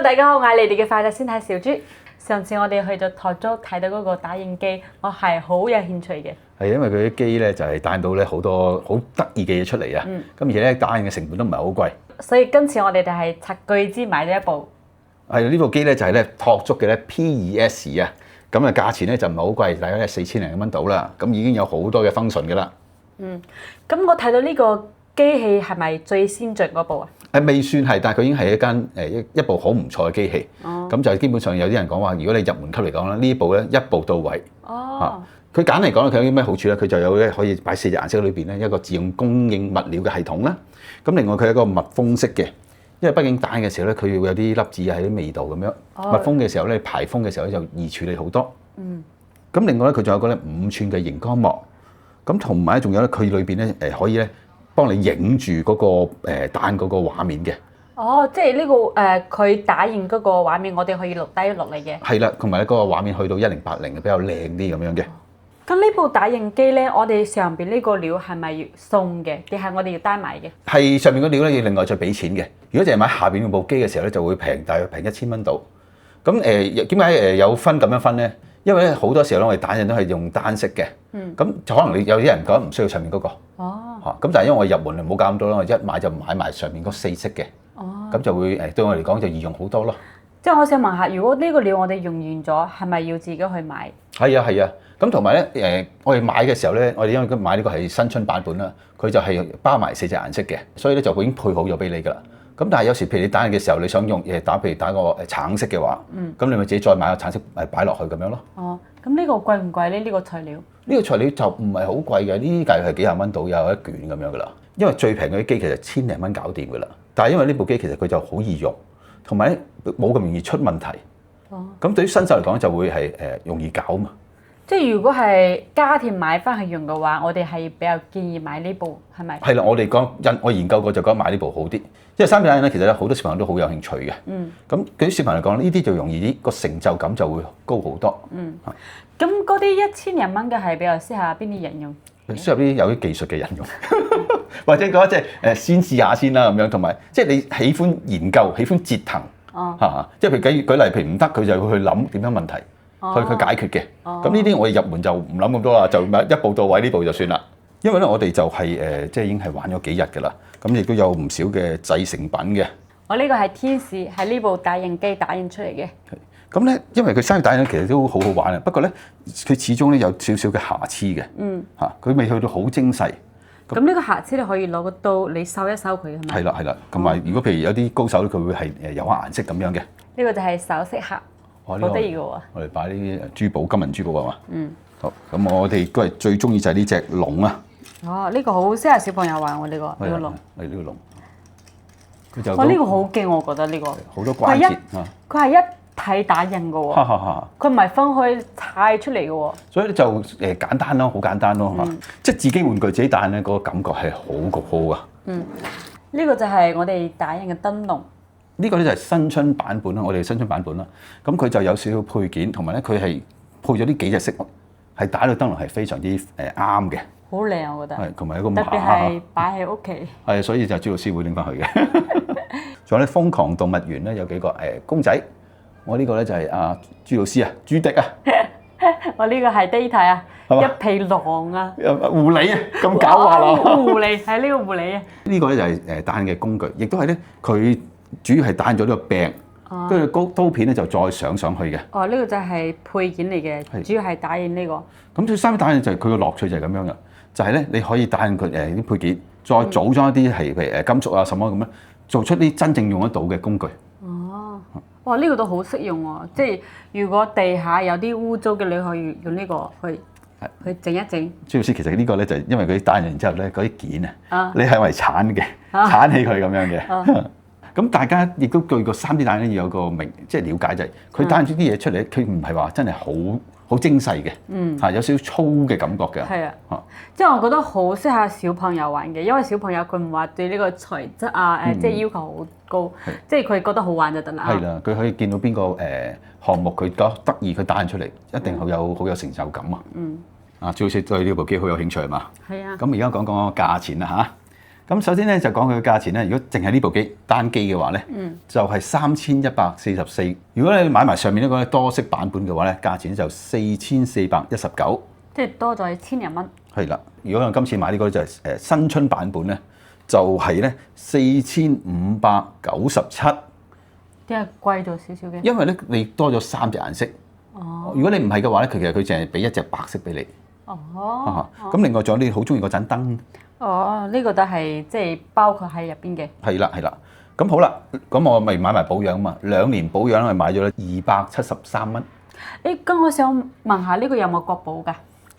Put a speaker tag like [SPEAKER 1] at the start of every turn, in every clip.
[SPEAKER 1] 大家好，我係你哋嘅快樂先睇小豬。上次我哋去咗台中睇到嗰個打印機，我係好有興趣嘅。
[SPEAKER 2] 係因為佢啲機咧就係打印到咧好多好得意嘅嘢出嚟啊！咁而且咧打印嘅成本都唔係好貴。
[SPEAKER 1] 所以今次我哋就係斥巨資買咗一部。
[SPEAKER 2] 係呢部機咧就係咧拓足嘅咧 P2S 啊，咁啊價錢咧就唔係好貴，大概係4000零蚊到啦。咁已經有好多嘅 function 㗎啦。
[SPEAKER 1] 咁我睇到呢個機器係咪最先進嗰部啊？
[SPEAKER 2] 未算係，但係佢已經係一間一部好唔錯嘅機器。咁就基本上有啲人講話，如果你入門級嚟講啦，呢部咧一步到位。佢簡嚟講咧，佢有啲咩好處咧？佢就有咧可以擺4隻顏色裏邊咧一個自動供應物料嘅系統啦。咁另外佢有一個密封式嘅，因為畢竟打印嘅時候咧，佢要有啲粒子啊、有啲味道咁樣。密封嘅時候咧，排風嘅時候咧就易處理好多。咁另外咧，佢仲有個咧5寸嘅熒光幕。咁同埋仲有咧，佢裏邊咧可以咧幫你影住嗰個打印嗰個畫面嘅。
[SPEAKER 1] 即係呢個佢打印嗰個畫面，我哋可以錄低落嚟嘅。
[SPEAKER 2] 係啦，同埋咧嗰個畫面去到1080嘅比較靚啲咁樣嘅。
[SPEAKER 1] 咁呢部打印機咧，我哋上邊呢個料係咪要送嘅，定係我哋要單買嘅？
[SPEAKER 2] 係上面嗰料咧要另外再俾錢嘅。如果淨係買下邊嗰部機嘅時候咧，就會大約平1000蚊到。咁點解有分咁樣分咧？因為咧好多時候咧，我哋打印都係用單色嘅。咁就可能你有啲人覺得唔需要上面嗰個。咁但係因為我入門就冇搞咁多啦，我一買就買埋上面嗰4色嘅。咁就會對我嚟講就易用好多咯。
[SPEAKER 1] 即係我想問下，如果呢個料我哋用完咗，係咪要自己去買？
[SPEAKER 2] 係啊。咁同埋咧我哋買嘅時候咧，我哋因為買呢個係新春版本啦，佢就係包埋4隻顏色嘅，所以咧就已經配好咗俾你㗎啦。咁但係有時譬如你打印嘅時候，你想用譬如打個橙色嘅話，咁你咪自己再買個橙色擺落去咁樣咯。
[SPEAKER 1] 咁呢個貴唔貴咧？呢個材料？
[SPEAKER 2] 呢個材料就唔係好貴嘅，呢啲大約係幾廿蚊到，有一卷咁樣㗎啦。因為最平嗰啲機其實千零蚊搞掂㗎啦。但係因為呢部機其實佢就好易用，同埋咧冇咁容易出問題。咁對於新手嚟講就會係容易搞嘛。即
[SPEAKER 1] 係如果係家庭買翻去用嘅話，我哋係比較建議買呢部，係咪？
[SPEAKER 2] 係啦，我研究過就覺得買呢部好啲，因為3D打印咧其實咧好多小朋友都好有興趣嘅。咁對於小朋友嚟講，呢啲就容易啲，個成就感就會高好多。
[SPEAKER 1] 咁嗰啲1000零蚊嘅係比較適合邊啲人用？
[SPEAKER 2] 適合啲有啲技術嘅人用，或者講即係先試下先啦咁樣，同埋即係你喜歡研究、喜歡折騰即係譬如舉例，譬如唔得，佢就會去諗點樣問題。去解決嘅，咁呢啲我哋入門就唔諗咁多啦，就一步到位呢步就算啦。因為咧我哋就係即係已經係玩咗幾日㗎啦，咁亦都有唔少嘅製成品嘅。
[SPEAKER 1] 我呢個係天使，係呢部打印機打印出嚟嘅。
[SPEAKER 2] 咁咧，因為佢3D打印其實都好好玩啊，不過咧佢始終咧有少少嘅瑕疵嘅。佢未去到好精細。
[SPEAKER 1] 咁呢個瑕疵你可以攞個刀你收一收佢係咪？
[SPEAKER 2] 係啦，同埋如果譬如有啲高手咧，佢會係有顏色咁樣嘅。
[SPEAKER 1] 呢個就係首飾盒。好得意嘅喎！
[SPEAKER 2] 我哋擺啲珠寶、金銀珠寶係嘛？好，咁我哋都係最中意就係呢隻龍啊！
[SPEAKER 1] 呢個好適合小朋友玩喎，呢個龍。
[SPEAKER 2] 係呢個龍。佢就
[SPEAKER 1] 呢個好勁，我覺得呢個。
[SPEAKER 2] 好多關節
[SPEAKER 1] 佢係一體打印嘅喎。佢唔係分開拆出嚟嘅喎。所
[SPEAKER 2] 以咧就簡單咯，好簡單咯嚇。即係自己玩具自己打印咧，嗰個感覺係好焗好啊！
[SPEAKER 1] 呢個就係我哋打印嘅燈籠。
[SPEAKER 2] 呢個咧就係新春版本啦，我哋新春版本啦。咁佢就有少少配件，同埋咧佢係配咗呢幾隻色，係打到燈籠係非常之啱嘅。好
[SPEAKER 1] 靚，我覺得。
[SPEAKER 2] 係，同埋一個馬。
[SPEAKER 1] 特別係擺喺屋企。
[SPEAKER 2] 係，所以就朱老師會拎翻去嘅。仲有咧瘋狂動物園咧有幾個公仔，我呢個咧就係阿朱老師啊，朱迪啊。
[SPEAKER 1] 我呢個係 Data 啊，一匹狼啊。
[SPEAKER 2] 狐狸啊，咁狡猾啦。
[SPEAKER 1] 狐狸係呢個狐狸啊。呢個
[SPEAKER 2] 咧就係打印嘅工具，亦都係咧佢。主要係打印咗呢個柄，跟住刀片咧就再上去嘅。
[SPEAKER 1] 呢個就係配件嚟嘅，主要係打印呢個。
[SPEAKER 2] 咁最3D打印就係佢個樂趣就係咁樣嘅，就係咧你可以打印佢啲配件，再組裝一啲係譬如金屬啊什麼咁樣，做出啲真正用得到嘅工具。
[SPEAKER 1] 哇！呢個都好適用喎，即係如果地下有啲污糟嘅，你可以用呢個去整一整。朱
[SPEAKER 2] 老師其實呢個咧就係因為佢打印完之後咧嗰啲件啊，你係為鏟嘅，鏟起佢咁樣嘅。咁大家亦都對個3D打印要有個即係了解就係佢打印出啲嘢出嚟，佢唔係話真係好精細嘅，有少少粗嘅感覺嘅。
[SPEAKER 1] 係啊，即係我覺得好適合小朋友玩嘅，因為小朋友佢唔話對呢個材質啊即係要求好高，即係佢覺得好玩就得啦。係啦，
[SPEAKER 2] 佢可以見到邊個項目佢覺得得意，佢打印出嚟一定好有成就感啊！朱老師對呢部機好有興趣係嘛？
[SPEAKER 1] 係啊。
[SPEAKER 2] 咁而家講講個價錢啦嚇。咁首先咧就講佢嘅價錢咧，如果淨係呢部機單機嘅話咧，就係3144。如果你買埋上面一個多色版本嘅話咧，價錢就4419。
[SPEAKER 1] 即係多咗千零蚊。
[SPEAKER 2] 係啦，如果我今次買呢個就係新春版本咧，就係咧4597。
[SPEAKER 1] 點解貴咗少少嘅？
[SPEAKER 2] 因為咧你多咗3隻顏色。哦。如果你唔係嘅話咧，其實佢淨係俾一隻白色俾你。
[SPEAKER 1] 哦。
[SPEAKER 2] 咁另外仲有啲好中意嗰盞燈。
[SPEAKER 1] 哦，呢個都係即係包括喺入邊嘅。
[SPEAKER 2] 係啦。咁好啦，咁我咪買埋保養嘛，2年保養咪買咗273蚊。
[SPEAKER 1] 誒，咁我想問下呢個有冇國保㗎？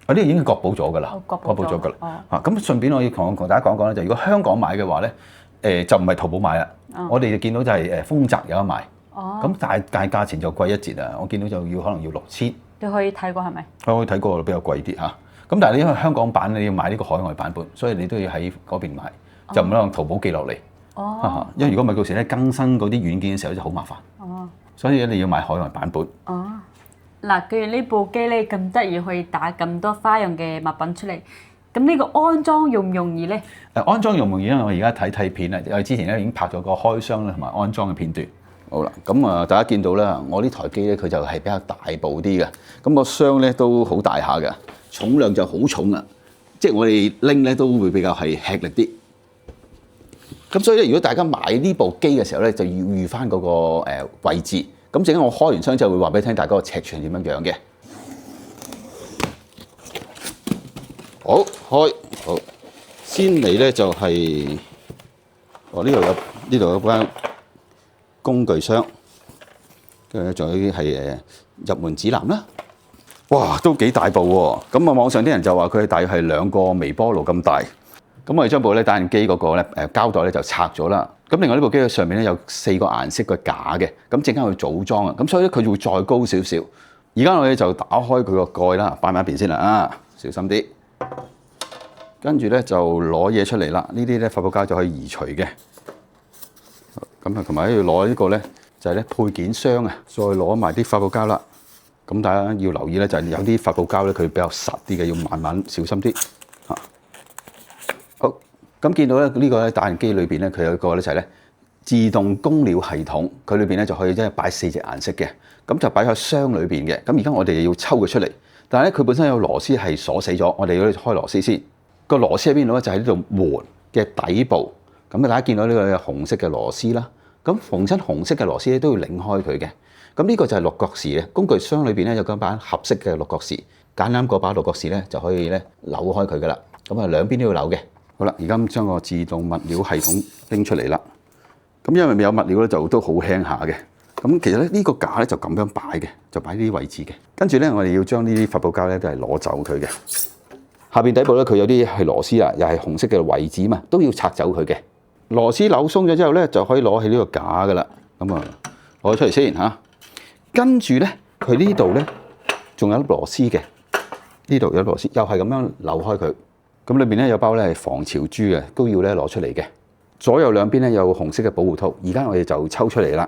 [SPEAKER 2] 呢個已經國保咗㗎啦，
[SPEAKER 1] 國保咗㗎啦。
[SPEAKER 2] 咁順便我要同大家講講咧，就如果香港買嘅話咧，就唔係淘寶買啦，我哋就見到就係豐澤有得賣。咁但係價錢就貴一截啊！我見到就可能要6000。
[SPEAKER 1] 你可以睇過係咪？
[SPEAKER 2] 我可以睇過比較貴啲嚇。咁但係你因為香港版你要買呢個海外版本，所以你都要喺嗰邊買，就唔好用淘寶寄落嚟。因為如果唔係到時咧更新嗰啲軟件嘅時候就好麻煩。所以你要買海外版本。
[SPEAKER 1] 嗱，既然呢部機咧咁得意，可以打咁多花樣嘅物品出嚟，咁呢個安裝容唔容易咧？
[SPEAKER 2] 安裝容唔容易？因為我而家睇片啊，我之前咧已經拍咗個開箱啦同埋安裝嘅片段。好啦，咁大家見到啦，我呢台機咧佢就係比較大部啲嘅，咁個箱咧都好大下嘅，重量就好重啊，即係我哋拎咧都會比較係吃力啲。咁所以咧，如果大家買呢部機嘅時候咧，就要預翻嗰個位置。咁陣間我開完箱之後會話俾你聽，大家個尺寸點樣樣嘅。好，開好，先嚟咧就係呢度有間工具箱，跟住仲有啲係入門指南啦。哇，都幾大部喎！咁網上啲人就話佢大約係2個微波爐咁大。咁我哋將部咧打印機嗰個咧膠袋咧就拆咗啦。咁另外呢部機嘅上面咧有4個顏色嘅架嘅，咁陣間去組裝啊。咁所以咧佢就會再高少少。而家我哋就打開佢個蓋啦，擺埋一邊先啦啊，小心啲。跟住咧就攞嘢出嚟啦。呢啲咧發泡膠就可以移除嘅。咁啊，同埋要攞呢個咧就係咧配件箱啊，再攞埋啲發泡膠啦。咁大家要留意咧，就係有啲發泡膠咧佢比較實啲嘅，要慢慢小心啲嚇。好，咁見到咧呢個咧打印機裏邊咧，佢有一個咧就係咧自動供料系統，佢裏邊咧就可以即係擺4隻顏色嘅，咁就擺喺箱裏邊嘅。咁而家我哋要抽佢出嚟，但係咧佢本身有螺絲係鎖死咗，我哋要開螺絲先。個螺絲喺邊度咧？就喺呢度門嘅底部。咁大家見到呢個紅色嘅螺絲啦，咁逢親紅色嘅螺絲咧都要擰開佢嘅。咁呢個就係六角匙嘅工具箱裏邊咧有嗰把合適嘅六角匙，揀啱嗰把六角匙咧就可以咧扭開佢噶啦。咁啊兩邊都要扭嘅。好啦，而家將個自動物料系統拎出嚟啦。咁因為有物料咧就都好輕下嘅。咁其實咧呢個架咧就咁樣擺嘅，就擺呢啲位置嘅。跟住咧我哋要將呢啲發泡膠咧都係攞走佢嘅。下邊底部咧佢有啲係螺絲啊，又係紅色嘅位置嘛，都要拆走佢嘅。螺絲扭鬆咗之後咧就可以攞起呢個架噶啦。咁啊攞咗出嚟先嚇。跟住咧佢呢度咧仲有粒螺絲嘅，呢度有螺絲，又係咁樣扭開佢。咁裏邊咧有包咧係防潮珠嘅，都要咧攞出嚟嘅。左右兩邊咧有紅色嘅保護套，而家我哋就抽出嚟啦。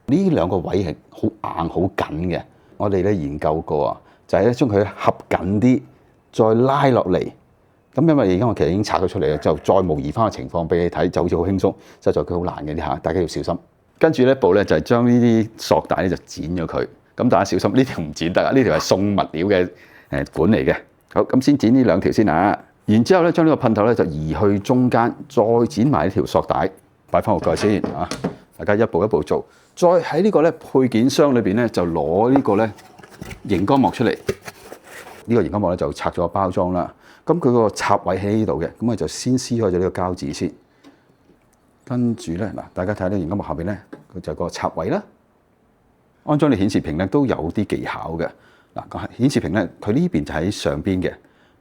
[SPEAKER 2] 呢兩個位係好硬好緊嘅，我哋咧研究過啊，就係咧將佢合緊啲，再拉落嚟。咁因為而家我其實已經拆咗出嚟啦，就再模擬翻個情況俾你睇，就好似好輕鬆，實在佢好難嘅啲嚇，大家要小心。跟住呢步咧就係將呢啲索帶咧就剪咗佢。咁大家小心，呢條唔剪得啊，呢條係送物料嘅管嚟嘅。好，咁先剪呢兩條先啊。然之後咧將呢個噴頭咧就移去中間，再剪埋呢條索帶，擺翻個蓋先啊。大家一步一步做，再喺呢個咧配件箱裏邊咧就攞呢個咧熒光幕出嚟。呢個熒光幕咧就拆咗包裝啦。咁佢個插位喺呢度嘅，咁我就先撕開咗呢個膠紙先。跟住咧嗱，大家睇到熒光幕下邊咧，佢就有個插位啦。安裝嘅顯示屏咧都有啲技巧嘅。嗱，個顯示屏咧，佢呢邊就喺上邊嘅，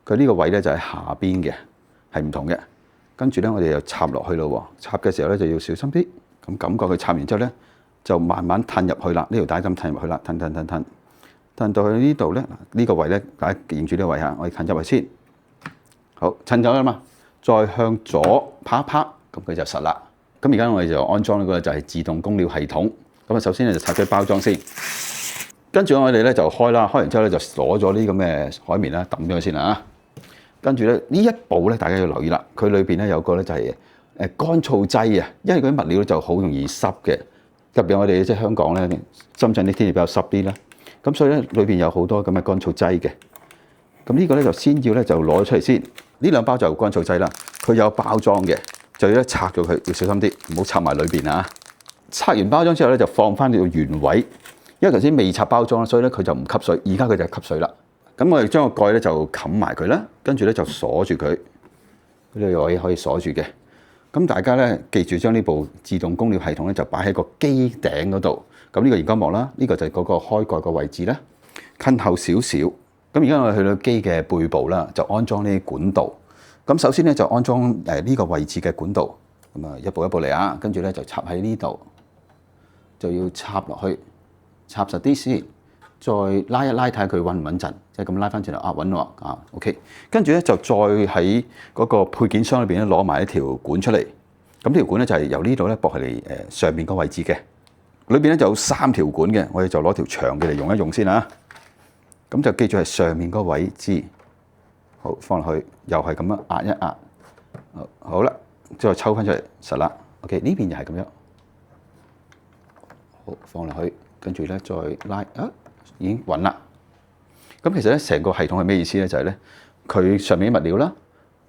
[SPEAKER 2] 佢呢個位咧就喺下邊嘅，係唔同嘅。跟住咧，我哋又插落去咯喎。插嘅時候咧就要小心啲。咁感覺佢插完之後咧，就慢慢褪入去啦。呢條帶針褪入去啦，褪到去呢度咧，呢個位咧，大家認住呢個位嚇，我哋褪入去先。好，褪走啦嘛，再向左拍一拍，咁佢就實啦。咁而家我哋就安裝呢個就係自動供料系統。咁啊，首先咧就拆咗包裝先，跟住我哋咧就開啦。開完之後咧就攞咗呢咁嘅海綿啦，抌咗佢先啦。跟住咧呢一步咧，大家要留意啦，佢裏邊咧有個咧就係乾燥劑啊，因為嗰啲物料就好容易濕嘅，特別我哋即係香港咧，深圳啲天氣比較濕啲啦，咁所以咧裏邊有好多咁嘅乾燥劑嘅。咁呢個咧就先要咧就攞出嚟先，呢兩包就乾燥劑啦，佢有包裝嘅，就要拆咗佢，要小心啲，唔好插埋裏邊啊！拆完包裝之後咧就放翻到原位，因為頭先未拆包裝，所以咧佢就唔吸水，而家佢就吸水啦。咁我哋將個蓋咧就冚埋佢啦，跟住咧就鎖住佢，呢個位可以鎖住嘅。咁大家咧記住將呢部自動供料系統咧就擺喺個機頂嗰度。咁呢個熒光幕啦，呢個就係嗰個開蓋個位置啦，近後少少。咁而家我哋去到機嘅背部啦，就安裝呢啲管道。咁首先咧就安裝呢個位置嘅管道。咁啊一步一步嚟啊，跟住咧就插喺呢度，就要插落去，插實啲先。再拉一拉睇下佢穩唔穩陣，即係咁拉翻轉頭啊穩喎啊 OK， 跟住咧就再喺嗰個配件箱裏邊咧攞埋一條管出嚟，咁條管咧就係由呢度咧駁嚟上面個位置嘅，裏邊咧就有3條管嘅，我哋就攞條長嘅嚟用一用先啊，咁就記住係上面個位置，好放落去，又係咁樣壓一壓，好啦，再抽翻出嚟實啦 ，OK 呢邊又係咁樣，好放落去，跟住咧再拉啊。已經穩啦。咁其實咧，成個系統係咩意思咧？就係咧，佢上面啲物料啦，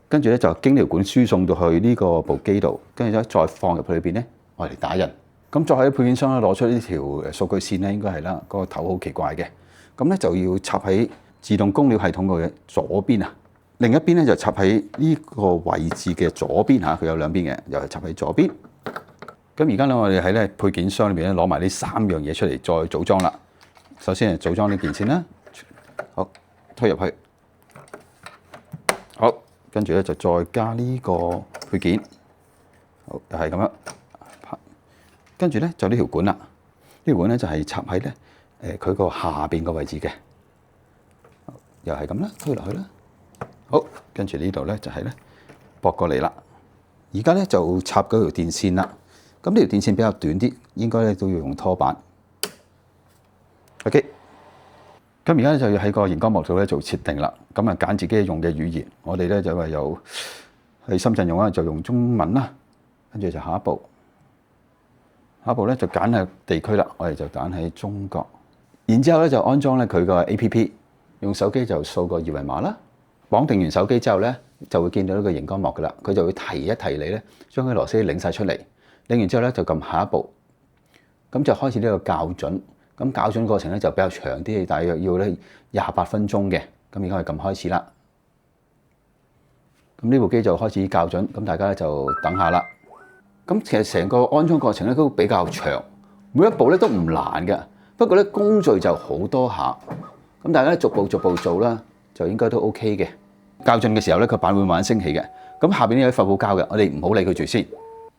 [SPEAKER 2] 跟住咧就經條管輸送到去呢個部機度，跟住咧再放入去裏邊咧，我嚟打印。咁再喺配件箱咧攞出呢條數據線咧，應該係啦。嗰個頭好奇怪嘅，咁咧就要插喺自動供料系統嘅左邊啊。另一邊咧就插喺呢個位置嘅左邊嚇，佢有兩邊嘅，又係插喺左邊。咁而家咧，我哋喺咧配件箱裏邊咧攞埋呢3樣嘢出嚟，再組裝啦。首先係組裝呢件先啦，好推入去，好，跟住咧就再加呢個配件，好又係咁樣，跟住咧就呢條管啦，呢條管咧就係插喺咧佢個下邊個位置嘅，又係咁啦，推落去啦，好，跟住呢度咧就係咧駁過嚟啦，而家咧就插嗰條電線啦，咁呢條電線比較短啲，應該咧都要用拖板。OK， 咁而家咧就要喺個熒光幕度咧做設定啦。咁啊揀自己用嘅語言，我哋咧就係有喺深圳用啦，就用中文啦。跟住就下一步咧就揀係地區啦，我哋就揀喺中國。然之後咧就安裝咧佢個 APP， 用手機就掃個二維碼啦。綁定完手機之後咧，就會見到呢個熒光幕噶啦，佢就會提一提你咧，將佢螺絲擰晒出嚟。擰完之後咧就撳下一步，咁就開始呢個校準。咁校準過程咧就比較長啲，大約要咧28分鐘嘅。咁而家係撳開始啦。咁呢部機就開始校準，咁大家咧就等下啦。咁其實成個安裝過程咧都比較長，每一步咧都唔難嘅。不過咧工序就好多下，咁大家逐步做啦，就應該都 OK 嘅。校準嘅時候咧，個板會慢慢升起嘅。咁下邊呢有發泡膠嘅，我哋唔好理佢住先，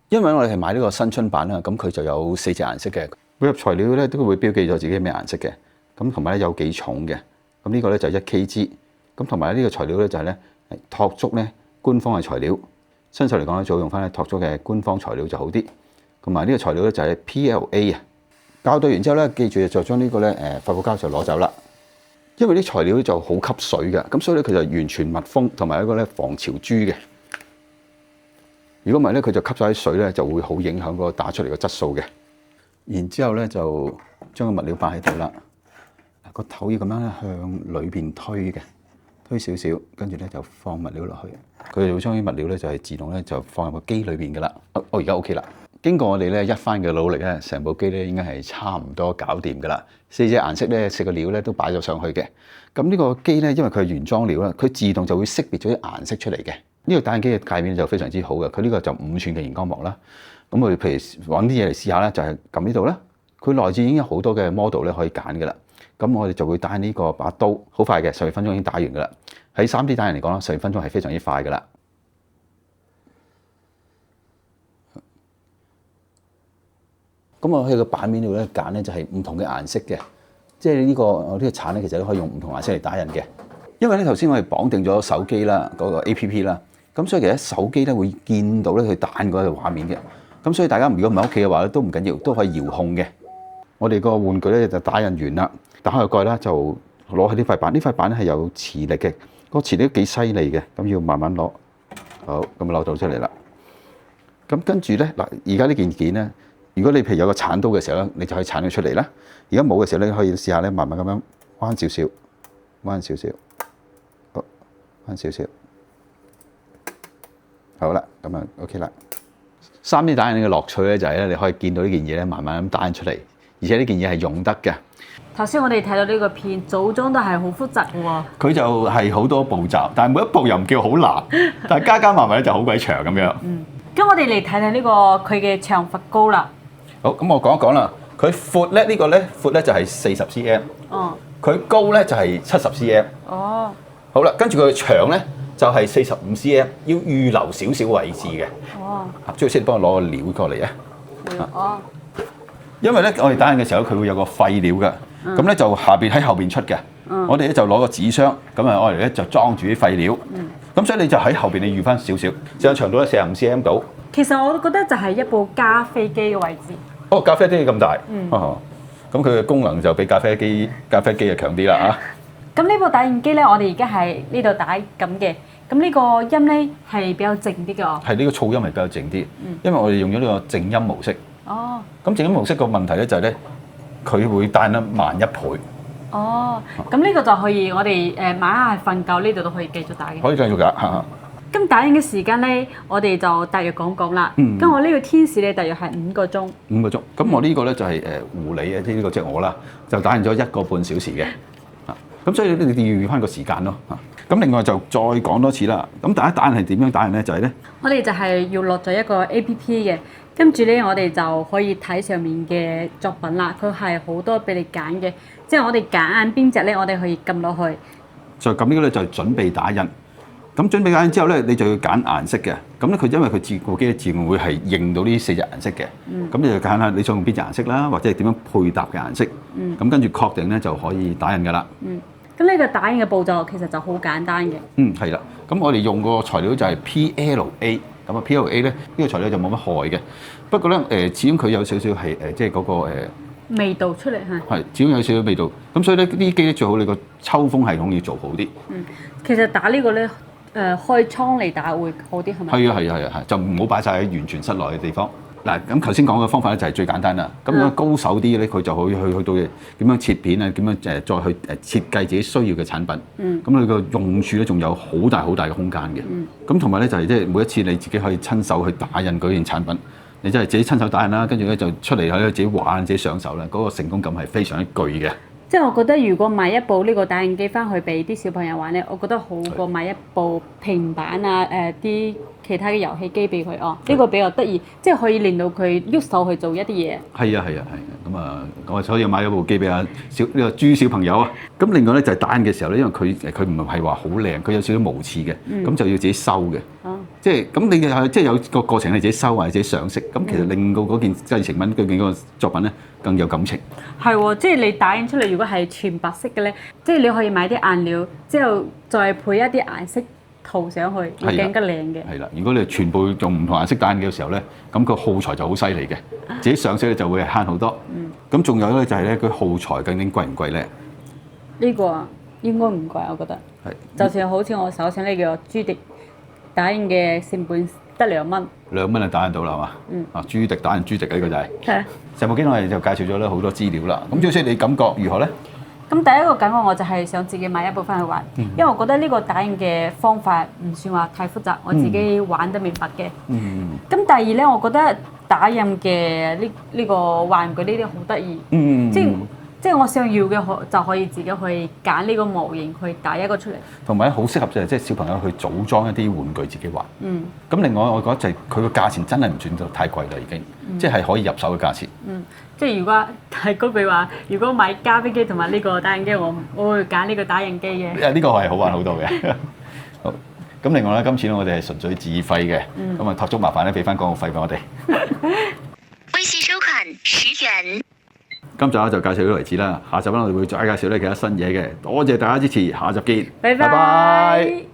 [SPEAKER 2] 因為我哋係買呢個新春版啦。咁佢就有4隻顏色嘅。每入材料咧都會標記咗自己咩顏色嘅，咁同埋咧有幾重嘅，咁呢個咧就1 kg，咁同埋呢個材料咧就係咧托足咧官方嘅材料，新手嚟講咧就用翻咧托足嘅官方材料就好啲，同埋呢個材料咧就係 PLA 啊，校對完之後咧記住就將呢個咧發泡膠就攞走啦，因為啲材料就好吸水嘅，咁所以咧佢就完全密封，同埋一個咧防潮珠嘅，如果唔係咧佢就吸咗啲水咧就會好影響個打出嚟嘅質素嘅。然之後咧就將個物料擺喺度啦，個頭要咁樣向裏邊推嘅，推少少，跟住咧就放物料落去。佢哋會將啲物料咧就係自動咧就放入個機裏邊嘅啦。而家 OK 啦。經過我哋咧一番嘅努力咧，成部機咧應該係差唔多搞掂㗎啦。4隻顏色咧，4個料咧都擺咗上去嘅。咁呢個機咧，因為佢係原裝料啦，佢自動就會識別咗啲顏色出嚟嘅。呢個打印機嘅界面就非常之好嘅，佢呢個就5寸嘅熒光幕啦。咁我哋譬如揾啲嘢嚟試下咧，就係撳呢度啦。佢內置已經有好多嘅 model 咧可以揀嘅啦。咁我哋就會打呢個把刀，好快嘅，12分鐘已經打完嘅啦。喺 3D 打印嚟講啦，12分鐘係非常之快嘅啦。咁我喺個版面度咧揀咧就係唔同嘅顏色嘅，即係呢個鏟咧其實都可以用唔同顏色嚟打印嘅。因為咧頭先我哋綁定咗手機啦，嗰個 APP 啦，咁所以其實手機咧會見到咧佢彈嗰個畫面嘅。咁所以大家如果唔喺屋企嘅話咧，都唔緊要，都可以遙控嘅。我哋個玩具咧就打印完啦，打開個蓋啦，就攞起呢塊板。呢塊板咧係有磁力嘅，個磁力都幾犀利嘅。咁要慢慢攞，好，咁攞到出嚟啦。咁咁跟住咧嗱，而家呢件件咧，如果你譬如有個鏟刀嘅時候咧，你就可以鏟佢出嚟啦。而家冇嘅時候咧，你可以試下咧，慢慢咁樣彎少少，彎少少，好，彎少少，好啦，咁啊 OK 啦。3D 打印嘅樂趣咧就係咧，你可以見到呢件嘢咧，慢慢咁打印出嚟，而且呢件嘢係用得嘅。
[SPEAKER 1] 頭先我哋睇到呢個片組裝都係好複雜嘅喎。
[SPEAKER 2] 佢就係好多步驟，但係每一步又唔叫好難，但係加埋咧就好鬼長咁樣。
[SPEAKER 1] 咁我哋嚟睇睇呢個佢嘅長闊高啦。
[SPEAKER 2] 好，咁我講一講啦。佢闊咧呢個咧闊咧就係40 cm。哦。佢高咧就係70 cm。哦。好啦，跟住佢長咧就係45 cm，要預留少少位置嘅。哦。朱老師，你幫我攞個料過嚟啊。哦。因為咧，我哋打印嘅時候佢會有個廢料嘅。咁咧就喺後邊出嘅，我哋咧就攞個紙箱，咁啊我哋咧就裝住啲廢料，咁所以你就喺後邊你預翻少少，就長度咧45 cm 到。
[SPEAKER 1] 其實我覺得就係一部加飛機嘅位置。
[SPEAKER 2] 哦，咖啡機咁大，咁佢嘅功能就比咖啡機就強啲啦嚇。
[SPEAKER 1] 咁呢部打印機咧，我哋而家係呢度打緊嘅，咁呢個音咧係比較靜啲嘅哦。係
[SPEAKER 2] 呢個噪音係比較靜啲，因為我哋用咗呢個靜音模式。哦。咁靜音模式個問題咧就係咧。佢會打得慢1倍。哦，
[SPEAKER 1] 咁呢個就可以，我哋晚黑瞓覺呢度都可以繼續打嘅。
[SPEAKER 2] 可以繼續㗎嚇。
[SPEAKER 1] 咁打印嘅時間咧，我哋就大約講啦。咁我呢個天使咧，大約係5個鐘。5個鐘。咁我呢個咧就係狐狸啊，呢個即係我啦，就打印咗1個半小時嘅。咁所以你哋要預翻個時間咯。咁另外就再講多次啦。咁大家打印係點樣打印咧？就係咧，我哋就係要落咗一個 APP 嘅。跟住咧，我哋就可以睇上面嘅作品啦。佢係好多俾你揀嘅，即係我哋揀邊隻咧，我哋可以撳落去。就撳呢個咧，就係準備打印。咁準備打印之後咧，你就要揀顏色嘅。咁咧，佢因為佢部機自動會係認到呢4隻顏色嘅。咁你就揀下你想用邊隻顏色啦，或者係點樣配搭嘅顏色。咁跟住確定咧就可以打印㗎啦。咁呢個打印嘅步驟其實就好簡單嘅。係啦。咁我哋用個材料就係 PLA。咁啊 PLA 咧呢個材料就冇乜害嘅，不過咧始終佢有少少係即係嗰個味道出嚟係。始終有少少味道，咁所以咧呢啲機咧最好你個抽風系統要做好啲。其實打呢個咧開窗嚟打會好啲係咪？係啊，就唔好擺晒喺完全室內嘅地方。嗱，咁頭先講嘅方法咧就係最簡單啦。咁樣高手啲咧，佢就可以去到點樣切片啊，點樣再去設計自己需要嘅產品。咁佢個用處咧仲有好大嘅空間嘅。咁同埋咧就係即係每一次你自己可以親手去打印嗰件產品，你真係自己親手打印啦，跟住咧就出嚟喺度自己玩、自己上手咧，嗰個成功感係非常之巨嘅。即係我覺得，如果買一部呢個打印機翻去俾啲小朋友玩咧，我覺得好過買一部平板啊啲其他嘅遊戲機俾佢哦。呢個比較得意，即係可以令到佢喐手去做一啲嘢。係啊。咁啊，我所以買咗部機俾呢個豬小朋友啊。咁另外咧就係打印嘅時候咧，因為佢唔係話好靚，佢有少少毛刺嘅，咁就要自己收嘅。即係咁你即係有個過程你自己收或者自己上色，咁其實令到嗰件製成品嗰件嗰個作品咧更有感情。係喎，即係你打印出嚟，如果係全白色嘅咧，即係你可以買啲顏料，之後再配一啲顏色塗上去，會更加靚嘅。係啦，如果你全部用唔同顏色打印嘅時候咧，咁個耗材就好犀利嘅，自己上色咧就會慳好多。咁仲有咧就係咧，佢耗材究竟貴唔貴咧？呢個啊應該唔貴，我覺得。係。就算好似我手上呢個朱迪打印嘅成本得2蚊。2蚊就打印到啦，係嘛？朱迪打印朱迪呢個就係。係。成部機我哋就介紹咗咧好多資料啦。咁朱師你感覺如何咧？咁第一個感覺我就係想自己買一部翻去玩，因為我覺得呢個打印嘅方法唔算話太複雜，我自己玩得明白嘅。咁第二咧，我覺得打印嘅呢個玩具呢啲好得意，即係我想要嘅就可以自己去揀呢個模型去打一個出嚟。同埋好適合即係小朋友去組裝一啲玩具自己玩。咁另外我覺得就係佢個價錢真係唔算到太貴啦，已經，即係可以入手嘅價錢。即係如果係嗰句話，如果買咖啡機同埋呢個打印機，我會揀呢個打印機嘅。呢個係好玩好多嘅。好，咁另外咧，今次咧我哋係純粹自費嘅，咁啊託足麻煩咧俾翻廣告費俾我哋。微信收款10元。今集咧就介紹到為止啦，下集咧我哋會再介紹咧其他新嘢嘅，多謝大家支持，下集見，拜拜。